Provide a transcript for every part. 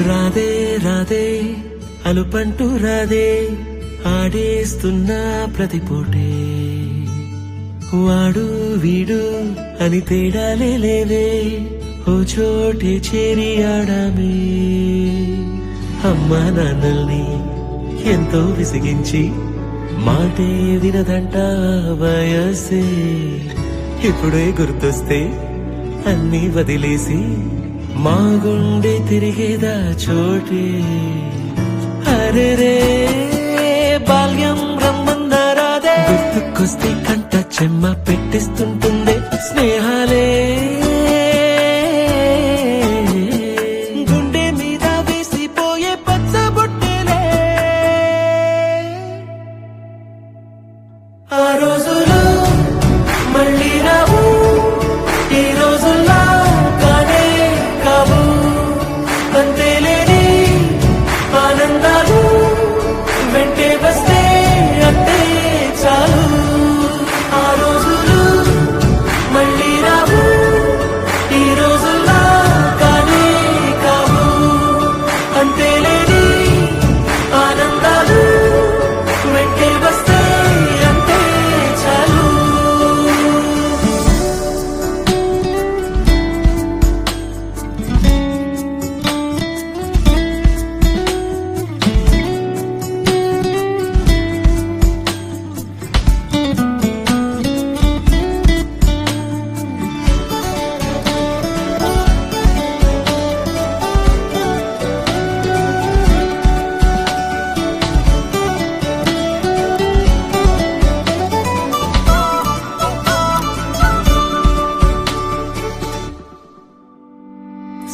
రాదే రాదే అలుపంటూ రాదే ఆడేస్తున్నా ప్రతిపూటే వాడు వీడు అని తేడాలే లేవే ఓ చోటే చేరి ఆడామే అమ్మా నాన్నల్ని ఎంతో విసిగించి మాటే వినదంట వయసే ఇప్పుడే గుర్తొస్తే అన్నీ వదిలేసి మా గుండె తిరిగేదా చోటే అరే రే బాల్యం రమ్మందారాదే గుర్తుకొస్తే కంట చెమ్మ పెట్టిస్తుంటుందే స్నేహాలే గుండె మీద వేసిపోయే పచ్చబొట్టేలే ఆ రోజులు మళ్ళీ రావు ఈ రోజుల్లో వెంటే వస్తే అంతే చాలు ఆ రోజులు మళ్ళీ రావు ఈ రోజుల్లా కానే కావు అంతే లేని ఆనందాలు వెంటే వస్తే అంతే చాలు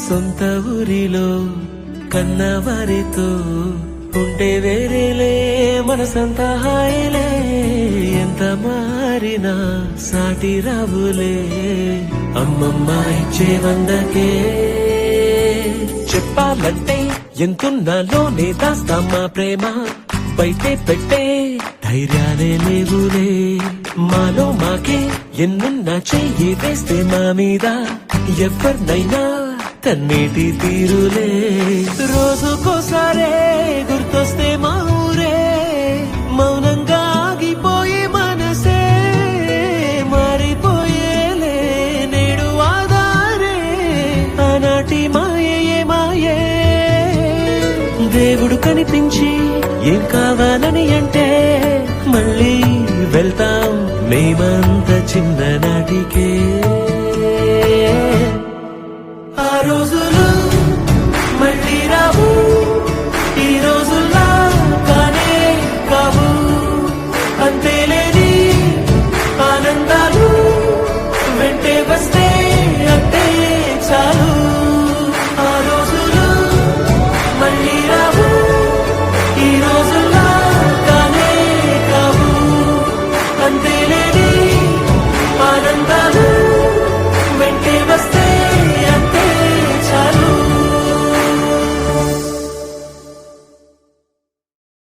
సొంత ఊరిలో కన్నవారితో ఉంటే వేరేలే మనసంతా హాయిలే ఎంత మారినా సాటి రావులే అమ్మమ్మ ఇచ్చే వందకే చెప్పాలంటే ఎంతున్నాలోనే దాస్తామా ప్రేమ బయటే పెట్టే ధైర్యాలే లేవులే మాలో మాకే ఎన్నున్నా చెయ్యి వేస్తే మా మీద ఎవరినైనా కన్నీటి తీరులే రోజుకోసారే గుర్తొస్తే మా ఊరే మౌనంగా ఆగిపోయే మనసే మారిపోయేలే నేడు ఆధారే ఆనాటి మాయే మాయే దేవుడు కనిపించి ఏం కావాలని అంటే మళ్ళీ వెళ్తాం మేమంత చిన్ననాటికే